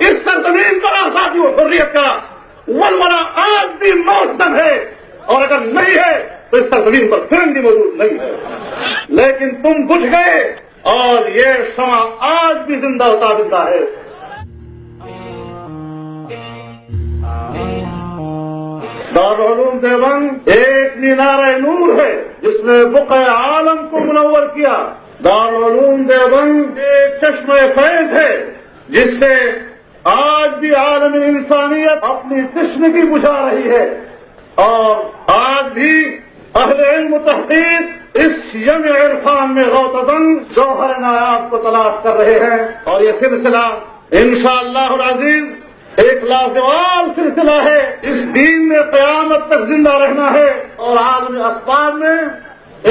اس سرزمین پر آزادی و حریت کا ولولہ آج بھی موجود ہے، اور اگر نہیں ہے تو اس سرزمین پر فرنگی موجود نہیں ہے، لیکن تم بجھ گئے اور یہ شمع آج بھی زندہ ہوتا زندہ ہے۔ دارالعلوم دیوبند ایک مینار نور ہے جس نے بقع عالم کو منور کیا۔ دارالعلوم دیوبند ایک چشمہ فیض ہے جس سے آج بھی عالم انسانیت اپنی تشنگی بجھا رہی ہے، اور آج بھی اہل علم و تحقیق اس یم عرفان میں غوطہ جوہر نایاب کو تلاش کر رہے ہیں، اور یہ سلسلہ انشاءاللہ العزیز ایک لازوال سلسلہ ہے۔ اس دین میں قیامت تک زندہ رہنا ہے، اور عالم اسباب میں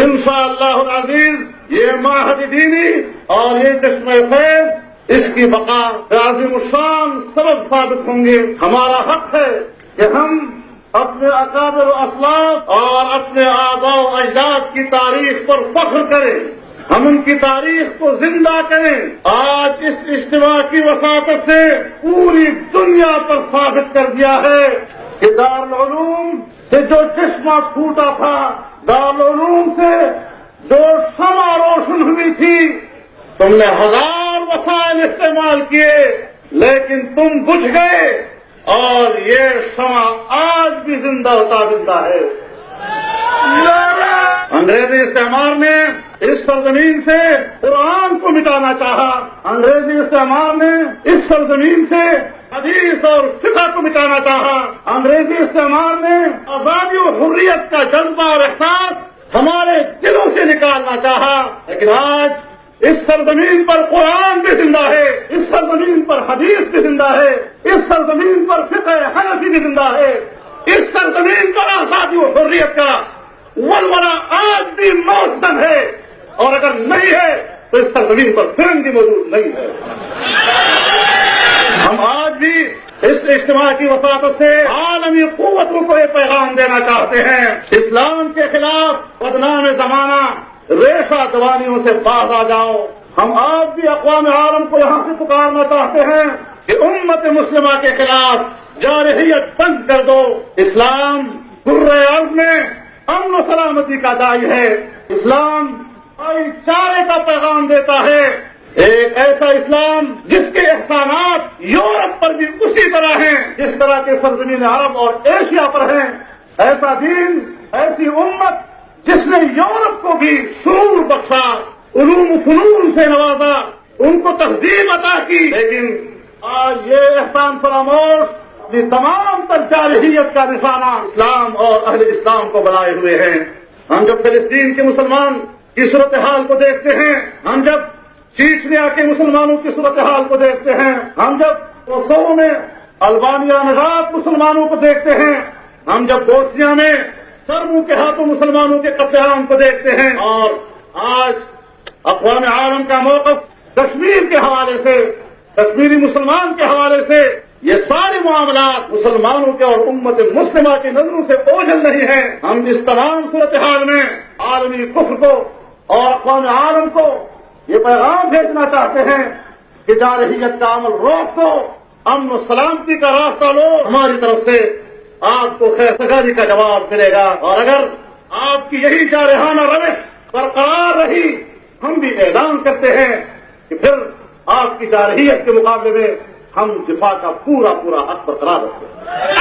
انشاءاللہ العزیز یہ معہد دینی اور یہ چشمہ فیض اس کی بقا عظیم الشان سبب ثابت ہوں گے۔ ہمارا حق ہے کہ ہم اپنے اکابر و اسلاف اور اپنے آباء و اجداد کی تاریخ پر فخر کریں، ہم ان کی تاریخ کو زندہ کریں۔ آج اس اجتماع کی وساطت سے پوری دنیا پر ثابت کر دیا ہے کہ دارالعلوم سے جو چشمہ پھوٹا تھا، دارالعلوم سے جو شمع روشن ہوئی تھی، تم نے ہزار وسائل استعمال کیے لیکن تم بجھ گئے، اور یہ شمع آج بھی زندہ ہوتا زندہ ہے۔ انگریزی استعمار نے اس سرزمین سے قرآن کو مٹانا چاہا، انگریزی استعمار نے اس سرزمین سے حدیث اور فقہ کو مٹانا چاہا، انگریزی استعمار نے آزادی و حریت کا جذبہ اور احساس ہمارے دلوں سے نکالنا چاہا، لیکن آج اس سرزمین پر قرآن بھی زندہ ہے، اس سرزمین پر حدیث بھی زندہ ہے، اس سرزمین پر فقہ حنفی بھی زندہ ہے، اس سرزمین پر آزادی و حریت کا ولولہ آج بھی موجود ہے، اور اگر نہیں ہے تو اس سرزمین پر فرنگی موجود نہیں ہے۔ ہم آج بھی اس اجتماع کی وساطت سے عالمی قوتوں کو یہ پیغام دینا چاہتے ہیں، اسلام کے خلاف بدنام زمانہ ریشہ دوانیوں سے باز آ جاؤ۔ ہم آج بھی اقوام عالم کو یہاں سے پکارنا چاہتے ہیں کہ امت مسلمہ کے خلاف جارحیت بند کر دو۔ اسلام برے ارض میں امن و سلامتی کا داعی ہے، اسلام بھائی چارے کا پیغام دیتا ہے، ایک ایسا اسلام جس کے احسانات یورپ پر بھی اسی طرح ہیں جس طرح کے سرزمین عرب اور ایشیا پر ہیں، ایسا دین، ایسی امت جس نے یورپ کو بھی سرور بخشا، علوم و فنون سے نوازا، ان کو تہذیب عطا کی، لیکن آج یہ احسان فراموش یہ تمام تر جارحیت کا نشانہ اسلام اور اہل اسلام کو بنائے ہوئے ہیں۔ ہم جب فلسطین کے مسلمان کی صورتحال کو دیکھتے ہیں، ہم جب چیچنیا کے مسلمانوں کی صورتحال کو دیکھتے ہیں، ہم جب کوسوو میں البانیہ نژاد مسلمانوں کو دیکھتے ہیں، ہم جب بوسنیا میں سربوں کے ہاتھوں مسلمانوں کے قتل عام کو دیکھتے ہیں، اور آج اقوام عالم کا موقف کشمیر کے حوالے سے، کشمیری مسلمان کے حوالے سے، یہ سارے معاملات مسلمانوں کے اور امت مسلمہ کی نظروں سے اوجھل نہیں ہیں۔ ہم اس تمام صورتحال میں عالمی کفر کو اور اقوام عالم کو یہ پیغام بھیجنا چاہتے ہیں کہ جارحیت کا عمل روک دو، امن و سلامتی کا راستہ لو، ہماری طرف سے آپ کو خیر سگالی کا جواب ملے گا، اور اگر آپ کی یہی جارحانہ روش برقرار رہی، ہم بھی اعلان کرتے ہیں کہ پھر آپ کی جارحیت کے مقابلے میں ہم دفاع کا پورا حق برقرار رکھتے ہیں۔